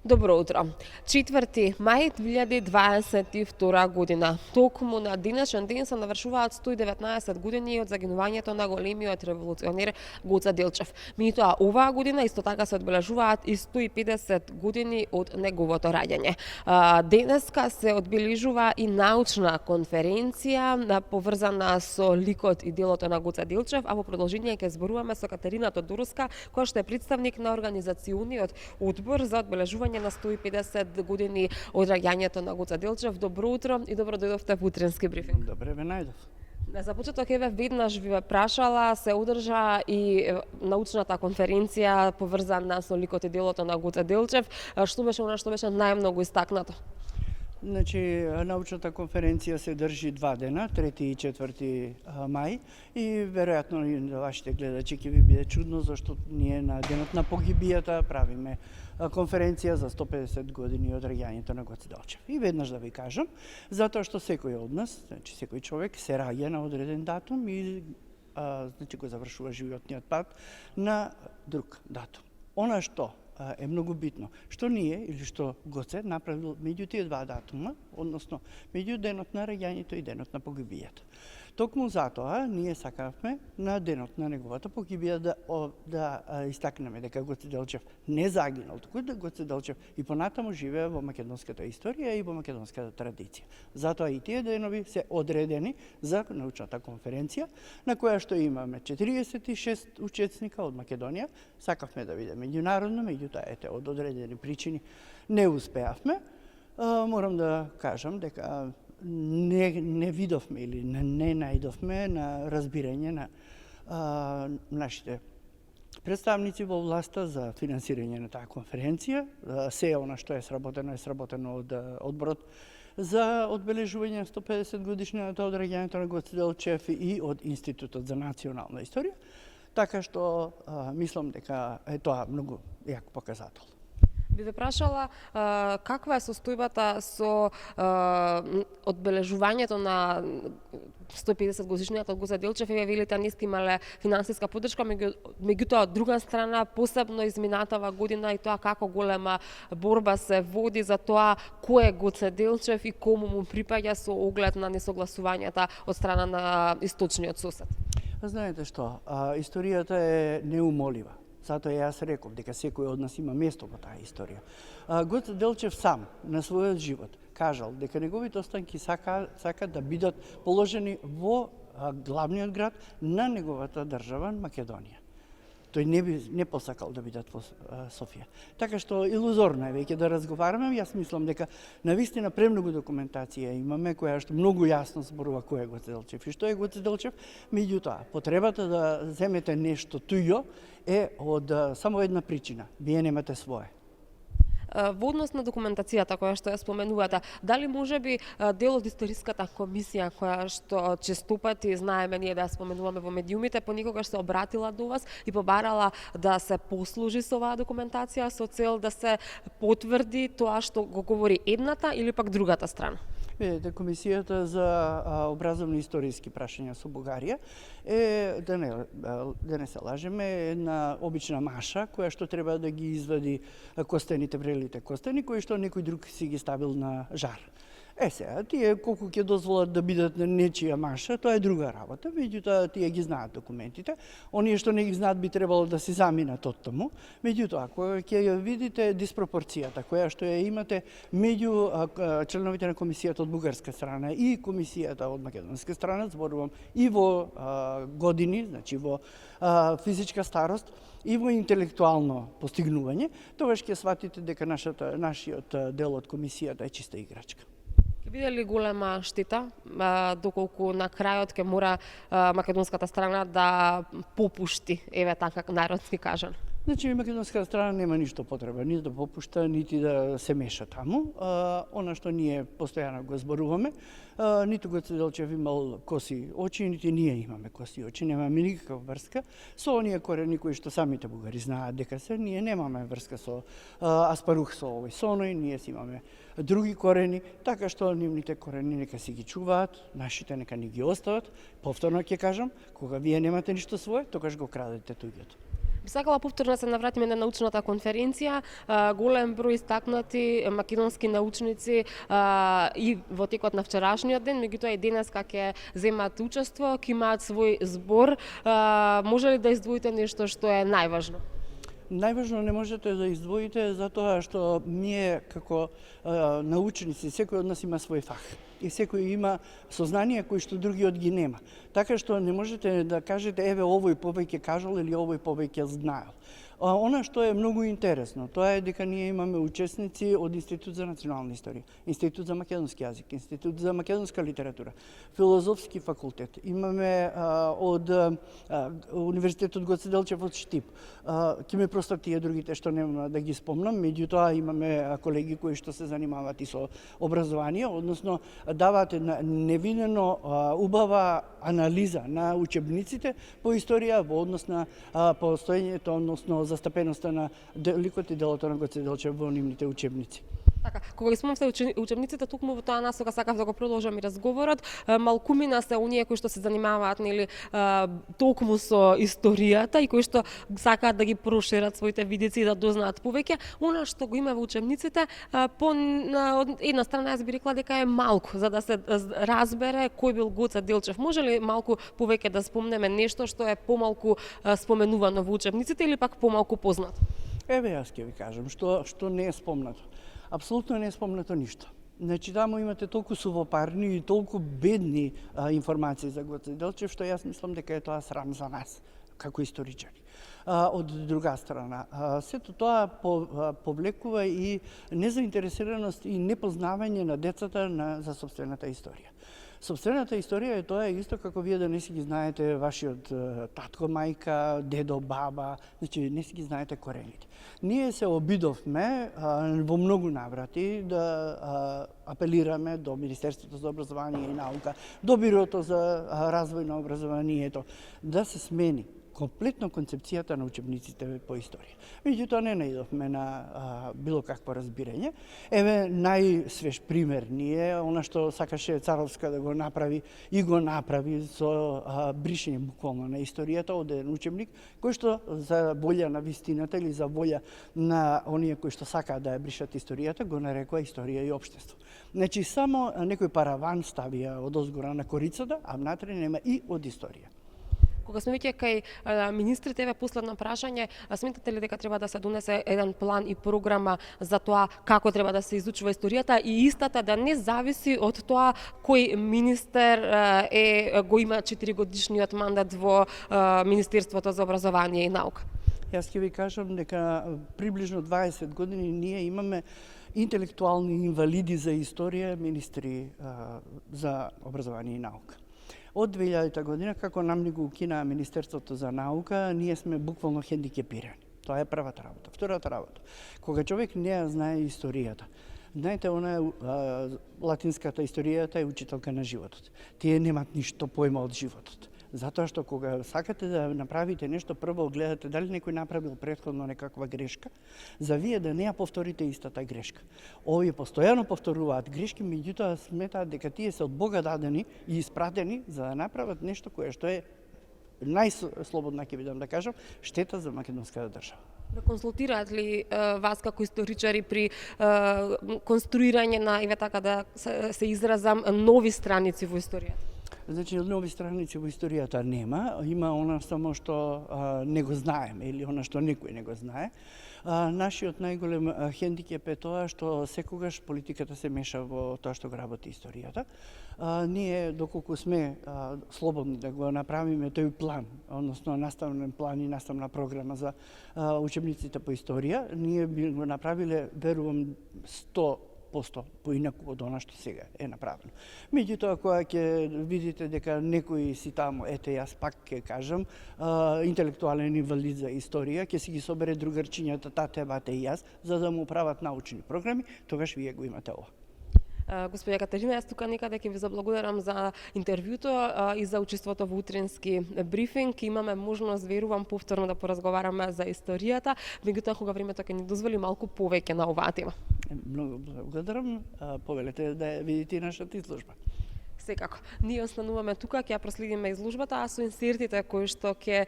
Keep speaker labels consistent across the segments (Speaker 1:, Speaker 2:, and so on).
Speaker 1: Добро утро. 4 мај 2022 година. Токму на денешен ден се навршуваат 119 години од загинувањето на големиот револуционер Гоце Делчев. Меѓутоа, оваа година исто така се одбележуваат и 150 години од неговото раѓање. Денеска се одбележува и научна конференција поврзана со ликот и делото на Гоце Делчев, а во продолжение ќе зборуваме со Катерина Тодоровска, која што е представник на организациониот одбор за одбележување на 150 години од раѓањето на Гоце Делчев. Добро утро и добро дојдовте во утренски брифинг.
Speaker 2: Добре ве најдов.
Speaker 1: На започеток еве веднаш ви прашала, се одржа и научната конференција поврзана со ликот и делото на Гоце Делчев. Што беше она што беше најмногу истакнато?
Speaker 2: Значи, научната конференција се држи 2 дена, 3 и 4 мај, и веројатно и на вашите гледачи ќе ви биде чудно зашто ние на денот на погибијата правиме конференција за 150 години од раѓањето на Гоце Делчев. И веднаш да ви кажам, затоа што секој од нас, значи секој човек се раѓа на одреден датум и значи го завршува животниот пат на друг датум. Она што е многу битно, што ние или што Гоце направил меѓу тие два датума, односно меѓу денот на раѓањето и денот на погибијата. Токму затоа ние сакавме на денот на неговата погибија да истакнеме дека Гоце Делчев не загинал, туку да Гоце Делчев и понатаму живее во македонската историја и во македонската традиција. Затоа и тие денови се одредени за научната конференција, на која што имаме 46 учесника од Македонија. Сакавме да биде меѓународно, меѓутоа ете од одредени причини не успеавме. Морам да кажам дека не видовме или не најдовме на разбирање на нашите представници во власта за финансирање на таа конференција. Се она што е сработено од одборот за одбележување на 150 годишнината од раѓањето на Гоце Делчев и од Институтот за национална историја. Така што мислам дека е тоа многу јак показател.
Speaker 1: Би ве прашала каква е состојбата со одбележувањето на 150 годишнината од Гоце Делчев. Вие велите не сте имале финансиска поддршка, меѓутоа од друга страна посебно изминатава година и тоа како голема борба се води за тоа кој е Гоце Делчев и кому му припаѓа со оглед на несогласувањата од страна на источниот сосед.
Speaker 2: Знаете што, историјата е неумолива. Затоа јас реков дека секој од нас има место во таа историја. Гоце Делчев сам на својот живот кажал дека неговите останки сака да бидат положени во главниот град на неговата држава Македонија. Тој не посакал да бидат во Софија. Така што илузорно е веќе да разговараме. Јас мислам дека навистина премногу документација имаме која што многу јасно зборува кој е Гоце Делчев и што е Гоце Делчев. Меѓутоа, потребата да земете нешто туѓо е од само една причина. Вие немате свое.
Speaker 1: Во однос на документацијата која што ја споменувате, дали можеби дел од историската комисија која што честопати знаеме ние да ја споменуваме во медиумите, понекогаш се обратила до вас и побарала да се послужи со оваа документација со цел да се потврди тоа што го говори едната или пак другата страна?
Speaker 2: Видете, Комисијата за образовни историски прашања со Бугарија е, да не се лажеме, една обична маша која што треба да ги извади костените, врелите костени, кои што некој друг си ги ставил на жар. Сега, тие колку ќе дозволат да бидат на нечија маша, тоа е друга работа, меѓутоа тие ги знаат документите. Оние што не ги знаат би требало да се заминат од таму. Меѓутоа, кога ќе видите диспропорцијата која што ја имате меѓу членовите на комисијата од бугарска страна и комисијата од македонска страна, зборувам и во години, значи во физичка старост и во интелектуално постигнување, тогаш ќе сватите дека нашиот дел од комисијата е чиста играчка.
Speaker 1: Ќе биде ли голема штета, доколку на крајот ќе мора македонската страна да попушти, еве така народски кажано?
Speaker 2: Значи, македонската страна нема ништо потреба, нити да попушта, нити да се меша таму. Она што ние постојано го зборуваме, ниту Гоце Делчев имал коси очи, нити ние имаме коси очи, немаме никаква врска со оние корени кои што самите бугари знаат дека се, ние немаме врска со Аспарух, со овој соној, ние си имаме други корени, така што нивните корени нека си ги чуваат, нашите нека ни ги остават. Повторно ќе кажам, кога вие немате ништо свое, тогаш го крадете туѓото.
Speaker 1: Би сакала повторно да се навратиме на научната конференција. Голем број истакнати македонски научници и во текот на вчерашниот ден, меѓутоа и денес ќе земаат учество, ќе имаат свој збор. Може ли да издвоите нешто што е најважно?
Speaker 2: Најважно не можете да издвоите затоа што ние како научници, секој од нас има свој фах и секој има сознание кои што другиот ги нема. Така што не можете да кажете еве овој повеќе кажал или овој повеќе знаел. Она што е многу интересно, тоа е дека ние имаме учесници од Институт за национална историја, Институт за македонски јазик, Институт за македонска литература, Филозофски факултет, имаме од Универзитетот Гоце Делчев од Штип. Ќе ме простат тие другите што нема да ги спомнам, меѓутоа имаме колеги кои што се занимаваат и со образование, односно даваат невинено убава анализа на учебниците по историја во однос на постоењето, односно застапеноста на ликот и делото на Гоце Делчев во нивните учебници.
Speaker 1: Така, кога ги спомнавте учебниците, токму во тоа насока сакав да го продолжам и разговорот. Малкумина се оние кои што се занимаваат нели токму со историјата и кои што сакаат да ги прошират своите видици и да дознаат повеќе. Она што го има во учебниците, од една страна јас би рекла дека е малку за да се разбере кој бил Гоце Делчев. Може ли малку повеќе да спомнеме нешто што е помалку споменувано во учебниците или пак помалку познато?
Speaker 2: Еве јас ќе ви кажам што не е спомнато. Апсолутно не е спомнато ништо. Значи, таму имате толку сувопарни и толку бедни информации за Гоце Делчев, што јас мислам дека е тоа срам за нас, како историчари. Од друга страна, сето тоа повлекува и незаинтересираност и непознавање на децата за собствената историја. Собствената историја е тоа исто како вие да не си ги знаете вашиот татко, мајка, дедо, баба, значи не си ги знаете корените. Ние се обидовме во многу наврати да апелираме до Министерството за образование и наука, до Бирото за развој на образованието, да се смени комплетно концепцијата на учебниците по историја. Меѓутоа не наидовме на било какво разбирање. Еве најсвеж пример ни е она што сакаше Царовска да го направи и го направи со бришење буквално на историјата од еден учебник кој што за волја на вистината или за волја на оние кои што сакаат да ја бришат историјата го нарекува историја и општество. Значи само некој параван ставија од озгора на корицата, а внатре нема и од историја.
Speaker 1: Кога сме веќе кај министрите, еве последно прашање, сметате ли дека треба да се донесе еден план и програма за тоа како треба да се изучува историјата и истата да не зависи од тоа кој министер го има 4-годишниот мандат во Министерството за образование и наука?
Speaker 2: Јас ќе ви кажам дека приближно 20 години ние имаме интелектуални инвалиди за историја, министри за образование и наука. Од 2000 година, како нам ни го укина Министерството за наука, ние сме буквално хендикепирани. Тоа е првата работа. Втората работа, кога човек не ја знае историјата, знаете, она е латинската историјата е учителка на животот. Тие немат ништо појма од животот. Затоа што кога сакате да направите нешто, прво гледате дали некој направил претходно некаква грешка, за вие да не ја повторите истата грешка. Овие постојано повторуваат грешки, меѓутоа сметаат дека тие се од Бога дадени и испратени за да направат нешто кое што е најслободна, ќе видам да кажам, штета за македонската држава.
Speaker 1: Да консултираат ли вас како историчари при конструирање на, еве така да се изразам, нови страници во историјата?
Speaker 2: Значи, нови страници во историјата нема, има она само што не го знаеме или она што некој не го знае. Нашиот најголем хендикеп е тоа што секогаш политиката се меша во тоа што го работи историјата. Ние, доколку сме слободни да го направиме тој план, односно наставен план и наставна програма за учебниците по историја, ние би го направиле, верувам, 100% поинаку од она што сега е направено. Меѓутоа, кога ќе видите дека некои си таму, ете јас пак ќе кажам, интелектуален инвалид за историја, ќе си ги собере другарчињата, тате, бате и јас, за да му прават научни програми, тогаш вие го имате ова.
Speaker 1: Господја Катерина, јас тука некаде ќе ви заблагодарам за интервјуто и за учеството во утренски брифинг. Имаме можност, верувам, повторно да поразговараме за историјата, меѓутоа кога времето ќе ни дозволи малку повеќе на оваа тема.
Speaker 2: Многу благодарам. Повелете да видите нашата изложба.
Speaker 1: Секако. Ние остануваме тука, ќе ја проследиме изложбата, а со инсертите кои што ќе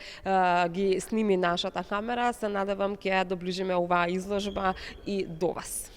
Speaker 1: ги сними нашата камера, се надевам ќе ја доближиме оваа изложба и до вас.